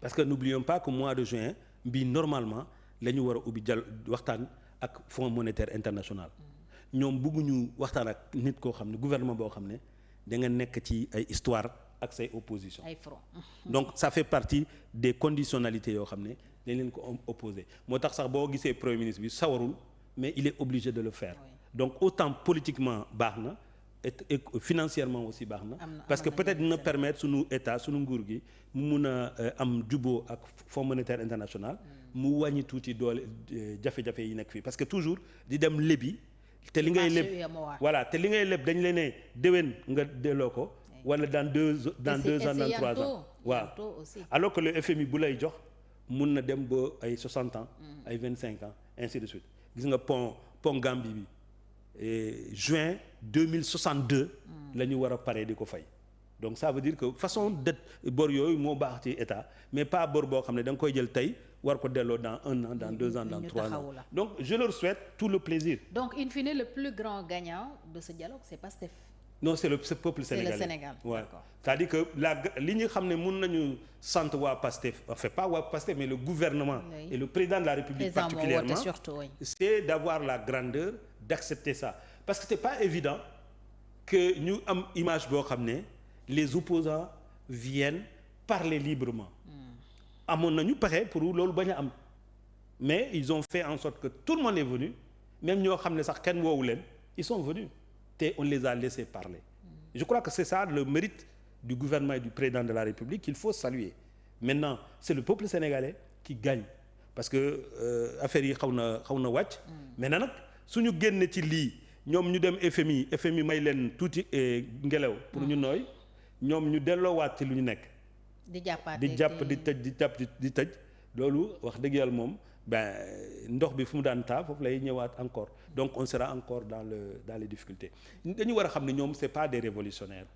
parce que n'oublions pas que mois de juin bi normalement la ñu war a ubbi waxtaan ak Fonds monétaire international ñoom bëgguñu waxtaan ak nit koo xam ne gouvernement boo xam ne da nga nekk ci ay histoire ak say opposition ay front. donc ça fait partie des conditionnalités yoo xam ne dañ leen ko opposé moo tax sax boo gisee premier ministre bi sawarul mais il est obligé de le faire Oui. donc autant politiquement baax na et financièrement aussi baax na parce que peut-être dina permettre suñu état suñu nguur gi mu mun a am juboo ak Fonds monétaire international mu wàññi tuuti doole jafe-jafe yi nekk fii parce que toujours di dem lebi te li ngay leb voilà te li ngay leb dañ leen ne déwén nga delloo ko wala dans deux ans dans 3 ans waaw alors que le FMI bu lay jox mun na dem ba ay 60 ans ay 25 ans ainsi de suite gis nga pont Gambie bi juin 2062 la ñu war a pare di ko fay donc ça veut dire que façon dette bor yooyu moo baax ci état mais pas bor boo xam ne da nga koy jël tey war ko delloo dans 1 an dans 2 ans dans 3 ans donc je leur souhaite tout le plaisir. Donc in fine le plus grand gagnant de ce dialogue c'est Pastef. Non c'est le peuple sénégalais. C'est le Sénégal. Ouais. C'est-à-dire que li ñu xam ne mun nañu sant waa Pastef enfin pas waa Pastef mais le gouvernement et le président de la République particulièrement c'est d'avoir la grandeur d'accepter ça parce que c'est pas évident que ñu am image boo xam ne les opposants viennent parler librement amoon nañu pexe pour loolu bañ a am mais ils ont fait en sorte que tout le monde est venu même ñoo xam ne sax kenn woowu leen ils sont venus te on les a laissés parler je crois que c'est ça le mérite du gouvernement et du président de la République qu'il faut saluer maintenant c'est le peuple sénégalais qui gagne parce que affaire yi xaw na wàcc maintenant nag suñu génne ci lii ñoom ñu dem FMI may leen tuuti ngelaw pour ñu nooy ñoom ñu delloowaat ci lu ñu nekk di jàpp di tëj loolu wax dëgg yàlla moom ndox bi fu mu daan taa foofu lay ñëwaat encore donc on sera encore dans les difficultés dañu war a xam ne ñoom c'est pas des révolutionnaires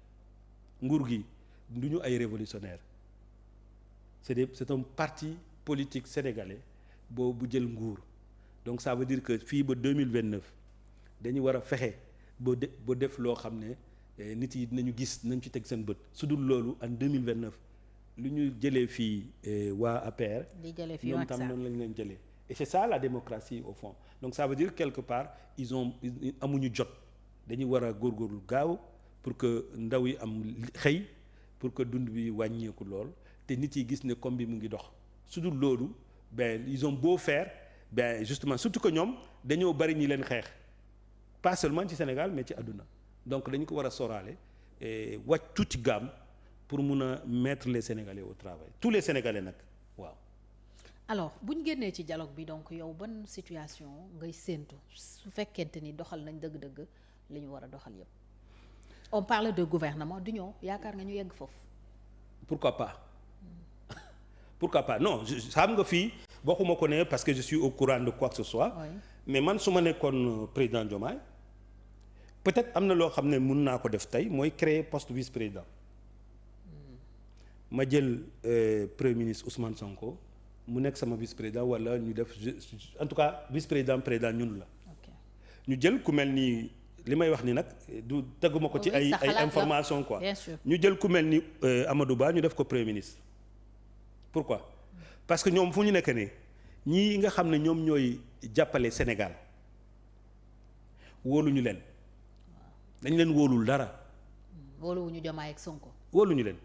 nguur gi du ñu ay révolutionnaires c'est un parti politique sénégalais bu jël nguur donc ça veut dire que fii ba 2029 dañu war a fexe ba def loo xam ne nit yi dinañu gis nañ ci teg seen bët su dul loolu en 2029 lu ñu jëlee fii waa APR ñoom tam noonu lañu leen jëlee et c'est ça la démocratie au fond donc ça veut dire quelque part ils amuñu jot dañuy war a góorgóorlu gaaw pour que ndaw yi am xëy pour que dund bi wàññeeku lool te nit yi gis ne comme bi mu ngi dox su dul loolu ils ont beau faire justement surtout que ñoom dañoo bari ñi leen xeex pas seulement ci Sénégal mais ci àdduna donc dañu ko war a sóoraale wàcc tuuti gaam pour mun a mettre les Sénégalais au travail tous les Sénégalais nag waaw. alors bu ñu génnee ci dialogue bi donc yow ban situation ngay séentu su fekkente ni doxal nañ dëgg-dëgg li ñu war a doxal yépp on parle de gouvernement d'union yaakaar nga ñu yegg foofu. pourquoi pas non xam nga fii bokkuma ko ne parce que je suis au courant de quoi que ce soit. Oui. mais man su ma nekkoon président Diomaye peut-être am na loo xam ne mun naa ko def tey mooy créer poste vice-président. ma jël premier ministre Ousmane Sonko mu nekk sama vice-président wala ñu def en tout cas vice-président président ñun la. ñu jël ku mel ni li may wax ni nag du teguma ko ci ay information quoi. ñu jël ku mel ni Amadou Ba ñu def ko premier ministre. pourquoi parce que ñoom fu ñu nekk ne ñii nga xam ne ñoom ñooy jàppale Sénégal wóoluñu leen dañ leen wóolul dara. wóoluwuñu Diomaye ak Sonko. wóoluñu leen.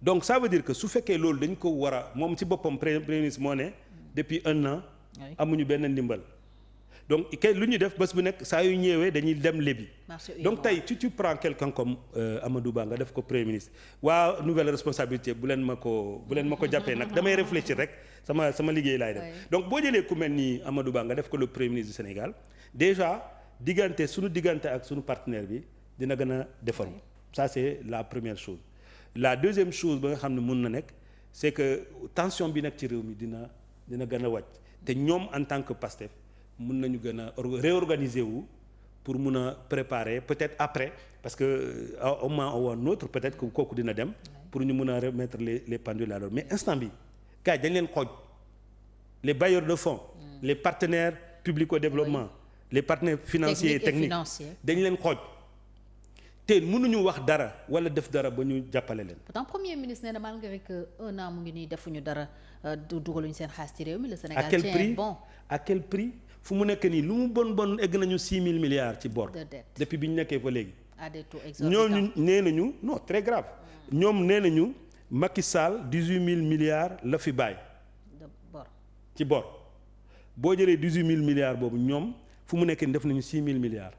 donc ça veut dire que su fekkee loolu dañ ko war a moom ci boppam premier ministre moo ne depuis 1 an amuñu benn ndimbal donc kay lu ñu def bés bu nekk saa yu ñëwee dañuy dem lebi donc tey tu prends quelqu'un comme Amadou Ba nga def ko premier ministre waa nouvelle responsabilité bu leen ma ko jàppee nag damay réfléchir rek sama liggéey laay def donc boo jëlee ku mel ni Amadou Ba nga def ko le premier ministre du Sénégal déjà suñu diggante ak suñu partenaire bi dina gën a defaru ça c'est la première chose. La deuxième chose ba nga xam ne mun na nekk c'est que tension bi nekk ci réew mi dina gën a wàcc te ñoom en tant que Pastef mun nañu gën a réorganiser wu pour mun a préparer peut-être après parce que au moment ou un autre peut-être que kooku dina dem pour ñu mun a remettre les pendules à l'heure mais instant bi gars yi dañ leen xooj les bailleurs de fonds les partenaires publics au développement les partenaires financiers et techniques dañ leen xooj te mënuñu wax dara wala def dara ba ñu jàppale leen. pourtant premier ministre nee na malgré que un an mu ngi nii defuñu dara dugaluñu seen xaalis ci réew mi le Sénégal tient bon. à quel prix fu mu nekk nii lu mu bon egg nañu 6 000 milliards ci bor. de dette depuis bi ñu nekkee fa léegi. à des taux exorbitants ñooñu nee nañu non très grave. ñoom nee nañu Macky Sall 18 000 milliards la fi bàyyi. de bor ci bor boo jëlee 18 000 milliards boobu ñoom fu mu nekk nii def nañu 6 000 milliards.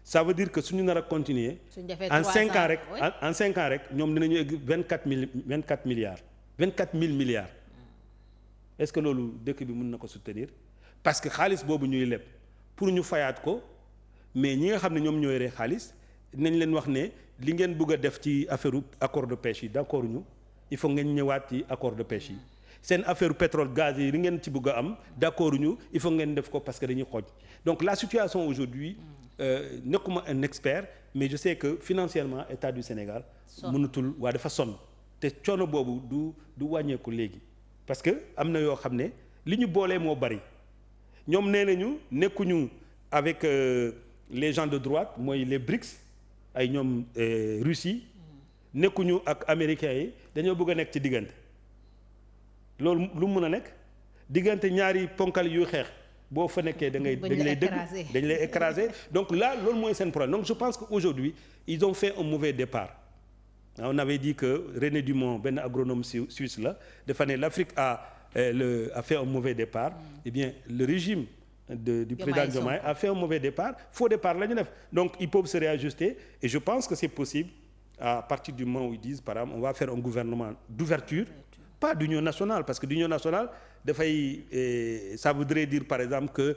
ça veut dire que suñu nar a continuer en 5 ans rek en 5 ans rek ñoom dinañu egg 24 milliards 24 000 milliards est-ce que loolu dëkk bi mën na ko soutenir parce que xaalis boobu ñuy leb pour ñu fayaat ko mais ñi nga xam ne ñoom ñoo yore xaalis dinañ leen wax ne li ngeen bëgg a def ci affaire accord de pêche yi d'accord ñu il faut ngeen ñëwaat ci accord de pêche yi seen affaire pétrole gaz yi li ngeen ci bëgg a am d'accord ñu il faut ngeen def ko parce que dañuy xooj donc la situation aujourd'hui nekkuma un expert mais je sais que financièrement état du Sénégal mënatul waa dafa sonn te coono boobu du wàññeeku léegi parce que am na yoo xam ne li ñu boolee moo bari ñoom nee nañu nekkuñu avec les gens de droite mooy les BRICS ay ñoom Russie nekkuñu ak américains yi dañoo bëgg a nekk ci diggante loolu lu mu mën a nekk diggante ñaari ponkal yuy xeex boo fa nekkee dañ lay écraser donc là loolu mooy seen problème donc je pense que aujourd'hui ils ont fait un mauvais départ on avait dit que René Dumont benn agronome suisse la dafa ne l'Afrique a fait un mauvais départ eh bien le régime du président Diomaye a fait un mauvais départ faux départ la ñu def donc ils peuvent se réajuster et je pense que c'est possible à partir du moment où ils disent par exemple on va faire un gouvernement d'ouverture pas d'union nationale parce que d'union nationale dafay ça voudrait dire par exemple que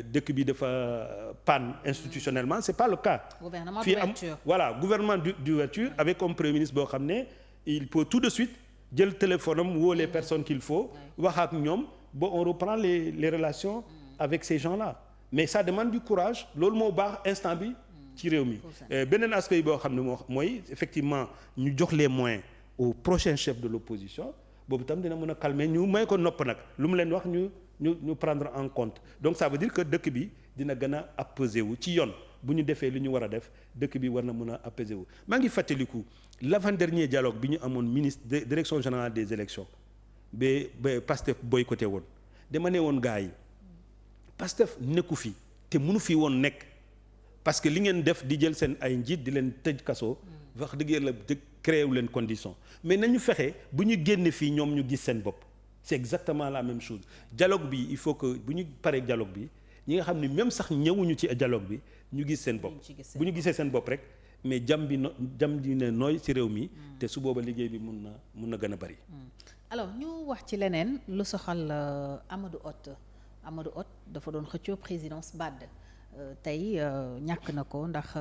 dëkk bi dafa panne institutionnellement c'est pas le cas. Gouvernement d'ouverture. Voilà gouvernement d'ouverture avec un premier ministre boo xam ne il peut tout de suite jël téléphone am woo les personnes qu'il faut wax ak ñoom ba on reprend les relations avec ces gens-là mais ça demande du courage loolu moo baax instant bi ci réew mi. beneen aspect boo xam ne mooy effectivement ñu jox les moyens au prochain chef de l'opposition boobu tam dina mën a calmer ñu may ko nopp nag lu mu leen wax ñu prendre en compte donc ça veut dire que dëkk bi dina gën a apaiser wu ci yoon bu ñu defee li ñu war a def dëkk bi war na mën a apaiser wu. maa ngi fàttaliku l'avant-dernier dialogue bi ñu amoon ministre de direction générale des élections ba Pastef boycotté woon dama ne woon gars yi Pastef nekku fi te mënu fi woon nekk parce que li ngeen def di jël seen ay njiit di leen tëj kaso wax dëgg yàlla créé wu leen condition mais nañu fexe bu ñu génne fii ñoom ñu gis seen bopp c'est exactement la même chose dialogue bi il faut que bu ñu paree dialogue bi ñi nga xam ne même sax ñëwuñu ci dialogue bi ñu gis seen bopp bu ñu gisee seen bopp rek mais jam di ne nooy ci réew mi te su booba liggéey bi mun na gën a bari. alors ñu wax ci leneen lu soxal Amadou Hott dafa doon xëccoo présidence BAD tey ñàkk na ko ndax